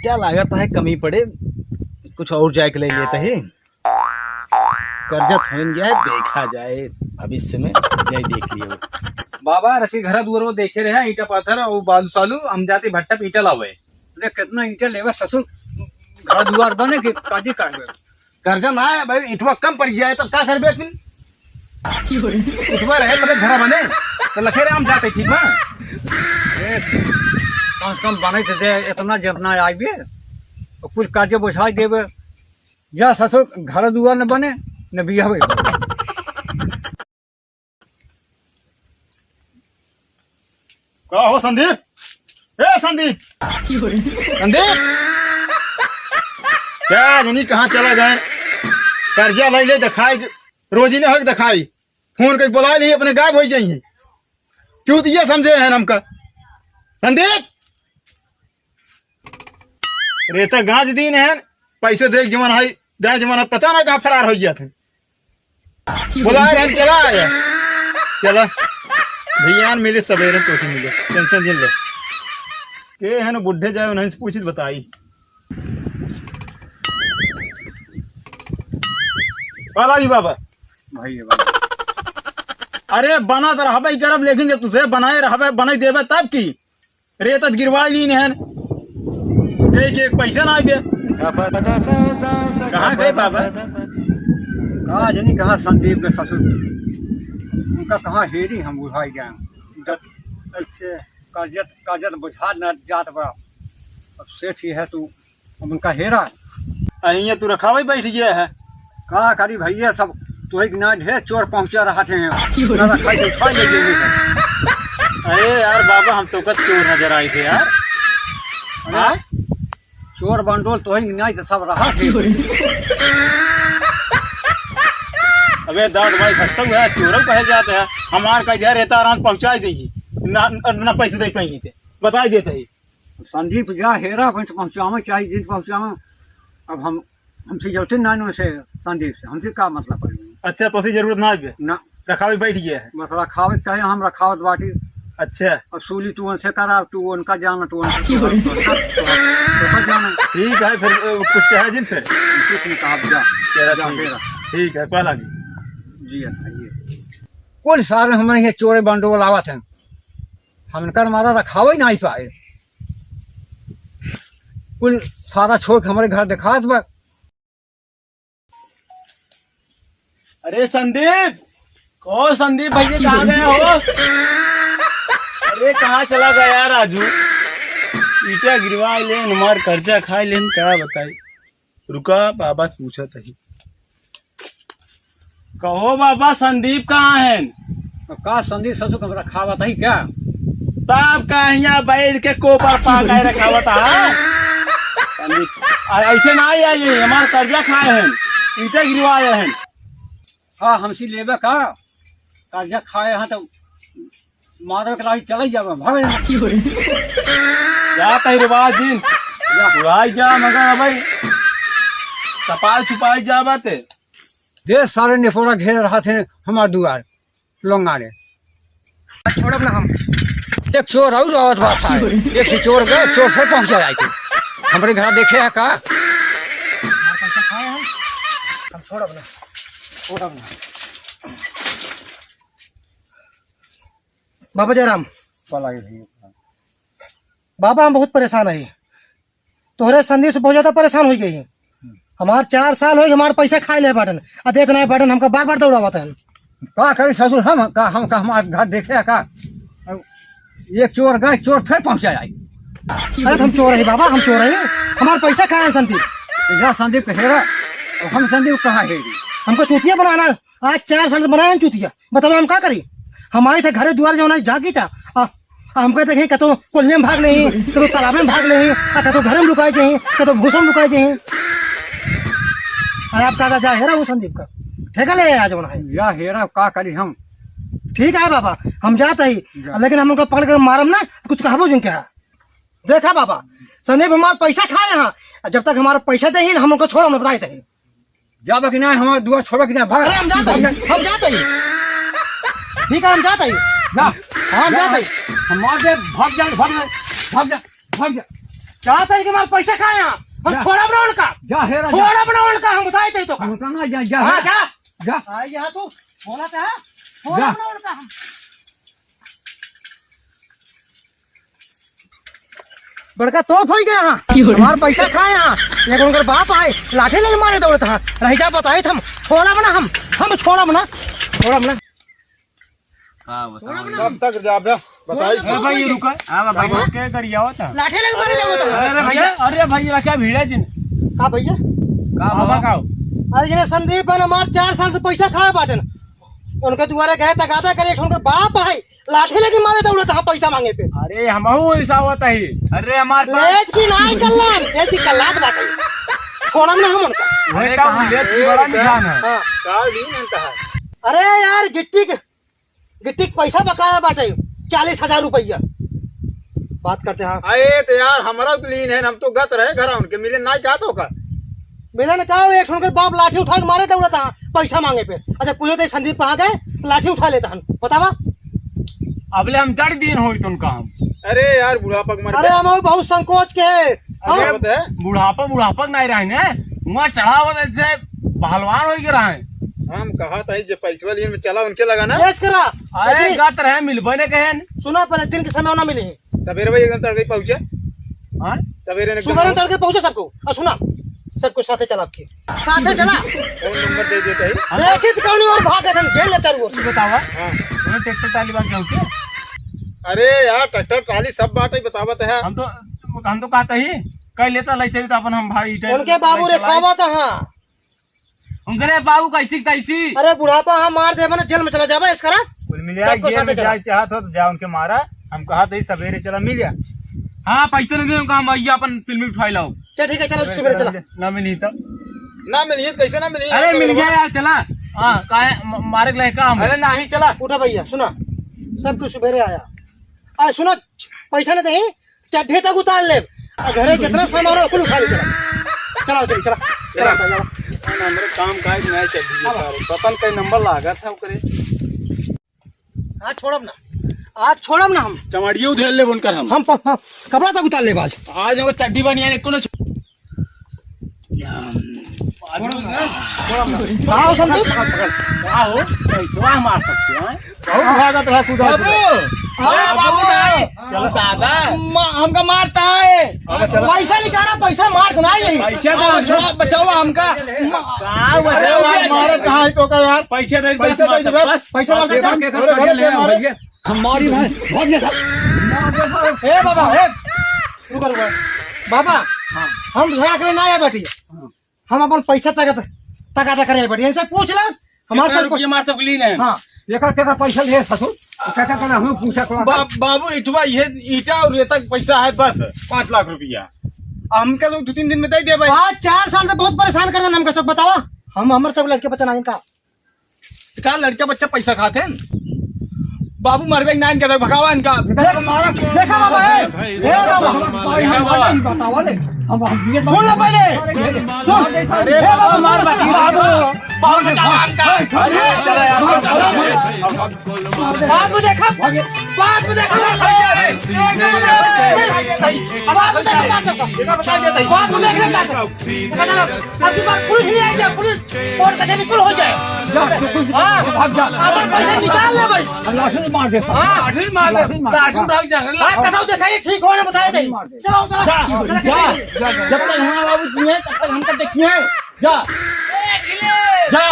क्या लागत है कमी पड़े कुछ और जाके ले लेते हैं। कर्जा फैन गया है देखा जाए भविष्य में यही देख लियो। बाबा रसी घर दुआर देखे रहे ईटा पत्थर और बालू सालू हम जाते भट्टा पीटा लावे। अरे कितना ईटा लेवे ससुर घर दुआर बने के काजी काटवे। कर्जा ना है भाई इतवा कम पड़ गया है तो क्या करबे फिर इतवा रहे तबे घर बने तो लखे रे हम जाते ठीक बा। कम बने थे दे इतना जितना आइबे तो कुछ काजे बुझा देवे या ससुर घर दुआर न बने न बियावे। क्या हो संदीप? ए संदीप संदीप क्या जानी कहाँ चला गए? कर्जा ले ले दिखाई रोजी ने हक दिखाई फोन करके बुला नहीं अपने गायब हो जाइए क्यों दिए समझे हैं हमका। संदीप रेता गाज दिन है पैसे देख जमान है गाय जमाना पता ना कहाँ फरार हो गया थे बुलाए रहे चला आया चला भैया मिले सवेरे तो मिले टेंशन जिन ले के है ना बुढ़े जाए उन्हें से पूछी बताई। बाबा भाई अरे बना तो रहा करब लेकिन जब तुझे बनाए रहा बना देवे तब की रेत गिरवा ली है पैसा ना गया कहाँ गए बाबा? कहाँ जानी कहाँ संदीप के ससुर उनका कहाँ हेरी हम बुझाई जाए। अच्छा काजत काजत बुझा न जात बा अब सेठ ही है तू अब उनका हेरा अहिया तू रखा हुआ बैठ गया है कहा करी भैया सब तो एक ना ढेर चोर पहुंचा रहा थे अरे यार बाबा हम तो कस चोर नजर आए थे यार। हाँ? चोर बंडोल तो नहीं तो सब रहा थे। अबे दाद भाई खत्म है चोर कहे जाते हैं हमार का इधर रहता आराम पहुंचा देगी ना पैसे दे पाएंगे थे बता देते ही संदीप जा हेरा पहुंचावे चाहिए जिन पहुंचावे अब हमसे जरूरत ना से संदीप से हमसे क्या मतलब पड़ेगी। अच्छा तो जरूरत ना है ना रखावे बैठ गया है बस रखावे कहे हम रखावत बाटी। अच्छा और सूली तू उनसे करा तू उनका जाना तू जाना ठीक है फिर कुछ कहे जिन फिर कुछ नहीं कहा ठीक है पहला जी कुल सारे हमारे ये चोरे बंडोल आवत हैं हम इनका हमारा रखावे ही नहीं पाए कुल सारा छोड़ के हमारे घर दिखा दो। अरे संदीप कौन संदीप भैया कहाँ गए हो? अरे कहाँ चला गया यार राजू ईटा गिरवा ले हमार कर्जा खा ले क्या बताई रुका बाबा पूछा था कहो बाबा संदीप कहाँ है? का संदीप ससुर का रखावत है क्या तब कहीं बैठ के कोपर पा के रखावत है संदीप ऐसे ना आइए हमार कर्जा खाए हैं ईटा गिरवाए हैं। हाँ हमसे लेबे का कर्जा खाए हैं तो माधव के लाठी चले जावे भाग क्या कही रिवाज दिन भाई जा मगर भाई कपाल छुपाई जा बाते दे सारे निफोड़ा घेर रहा थे हमारे दुआर लोंगाड़े छोड़ब ना हम एक चोर और आवत बात है एक से चोर गए चोर फिर पहुंच जाए थे हमारे घर देखे है का पैसा खाए हम छोड़ब ना बाबा जयराम बाबा हम बहुत परेशान है तोहरे संदीप से बहुत ज्यादा परेशान हो गई है। हमार 4 साल हो हमारे पैसा खाए ले बाटन और देख नहीं बाटन हमका बार बार दौड़ावत है का करी ससुर हम हमारे घर देखे का एक चोर गए चोर फिर पहुंचा जाए। अरे हम चोर है बाबा हम चोर है हमारे पैसा खाए संदीप संदीप कहेगा हम संदीप कहाँ है हमको चूतिया बनाना आज 4 साल से बनाया चूतिया बताओ हम क्या करी हमारे थे घरे द्वार जो जागी था हमको देखे कतो कोलिया में भाग नहीं कतो तालाब में भाग नहीं कतो घर में लुकाए चाहिए कतो भूसा में लुकाए चाहिए। अरे आप कहा जा हेरा वो संदीप का ठेका ले आज बना है या हेरा का करी हम ठीक है बाबा हम जाते ही लेकिन हम उनको पकड़ कर मारम ना कुछ कहबो जो क्या देखा बाबा संदीप हमारा पैसा खाए यहाँ जब तक हमारा पैसा दे हम उनको छोड़ो ना बताए थे जाबा कि नहीं हमारे दुआ छोड़ो कि नहीं भाग हम जाते ही ठीक है हम जाते ही ना हम जाते ही हमारे भाग जा क्या तरीके हमारे पैसा खाए यहाँ हम जा। छोड़ा बना उनका जा हेरा जा छोड़ा बना उनका हम बताए थे तो का। उनका ना जा जा हाँ जा जा यहाँ तो बोला था छोड़ा जा। बना उनका हम बड़का तोप हो गया हाँ हमारे पैसा खाए यहाँ एक उनका बाप आए लाठी नहीं मारे दौड़े था रह जा बताए थे हम छोड़ा बना हम छोड़ा बना कब तक जाबे बताई अरे भाई, ये रुका हां भाई के करिया होता लाठी नहीं मारे दौड़े था अरे भैया अरे भैया क्या भीड़ है जिन का भैया का बाबा का अरे ये संदीप है हमारे 4 साल से पैसा खाए बाटन उनके द्वारा गए तगादा करे उनका बाप है लाठी लेके मारे दौड़े था पैसा मांगे पे अरे हमहू ऐसा होता ही अरे हमारे लेट की नाई कल्लान लेट की कल्लात बाटे छोड़ा ना हम उनका अरे का लेट की बड़ा निशान है हाँ। काल दिन अंत है अरे यार गिट्टी के पैसा बकाया बाटे 40,000 रुपया बात करते हैं आए तो यार हमारा तो लीन है हम तो गत रहे घर उनके मिले ना क्या तो का मेरा ने कहा एक उनके बाप लाठी उठा के मारे दौड़ा था पैसा मांगे पे अच्छा पूछो तो संदीप कहाँ गए लाठी उठा लेता हम बतावा अबले हम 4 दिन होई तुमका हम अरे यार बुढ़ापा के मर अरे हम बहुत संकोच के है अरे हम- बता बुढ़ापा नहीं रहे ने उमर चढ़ावा से पहलवान हो गए रहे हम कहा था जे पैसा लिए में चला उनके लगा ना यस करा अरे लेकिन गत रहे मिलबे ने कहन सुना पहले दिन के समय ना मिले सवेरे भाई एकदम तड़के पहुंचे हां सवेरे ने सुबह तड़के पहुंचे सबको और सुना सबको साथे चला आपके साथे चला फोन नंबर दे देते ही लेकिन कौन और भागे थे जेल लेकर वो बतावा हाँ। उन्हें ट्रैक्टर टाली बात जाऊ के अरे यार ट्रैक्टर ट्राली सब बात ही बतावत है हम तो कहता ही कह लेता ले चली तो अपन हम भाई उनके बाबू रे खावा था हाँ उनके बाबू कैसी अरे बुढ़ापा हम मार दे बना जेल में चला जावा इस करा कुल मिला सबको ये साथे में चला। जाए चाहत हो तो जा उनके मारा हम कहा था सवेरे चला मिल गया हाँ पैसे नहीं दे हम भैया अपन फिल्म उठाई लाओ चल ठीक है चलो सुबह चला ना मिली तो ना मिली तो कैसे ना मिली अरे मिल गया यार चला हाँ काहे मारे के लिए काम अरे नहीं चला उठा भैया सुना सब कुछ सुबह आया आ सुनो पैसा नहीं दे चड्ढे तक उतार ले और घरे जितना सामान हो कुल उठा ले चला चला चला चला चला हमारे काम काज नहीं चल रही है पता नहीं नंबर लागा था ओकरे आज छोड़ब ना आज छोड़ब ना हम चमड़ियो उधेल ले उनकर हम कपड़ा तक उतार ले आज आज वो चड्डी बनिया ने कोनो आओ संदीप आओ पैसा मार सकते हैं बहुत भागत रहा खुदा चलो दादा हमका मारता है पैसा निकाला पैसा मार ना यही पैसा बचाओ हमका मारे कहाँ है तो का यार पैसे दे पैसे दे दे बस पैसा मार सकता है? हमारी भाग जा ए बाबा ए रुको रुको बाबा हम झगड़ा करे ना आए बैठी हम अपन पैसा तक करे बैठी इनसे पूछ ला हमारे साथ रुपये मार सब लीन है हाँ एक पैसा ले ससुर क्या करना हमें पूछा बाबू इटवा ये ईटा और रेता का पैसा है बस 5 लाख रुपया हमका तो 2-3 दिन में दे दे भाई आज 4 साल से बहुत परेशान कर देना हमका सब बतावा हम हमारे सब लड़के बच्चा नहीं का का लड़का बच्चा पैसा खाते हैं बाबू मरबे नाइन के भगवान इनका देखा बाबा ए बाबा बतावा ले हम सुन ले पहले सुन ए बाबा मार बात में देखा बात में देखा बात में देख लेता अभी बार पुलिस नहीं आएगी पुलिस कोर्ट कचहरी कुल हो जाए हाँ अपन पैसा निकाल ले भाई लाठी मार दे हाँ लाठी भाग जा कथाओ दिखाइए ठीक होने बताए दे चलो जब तक हमारा बाबू जी है तब तक हमको देखिए जा जा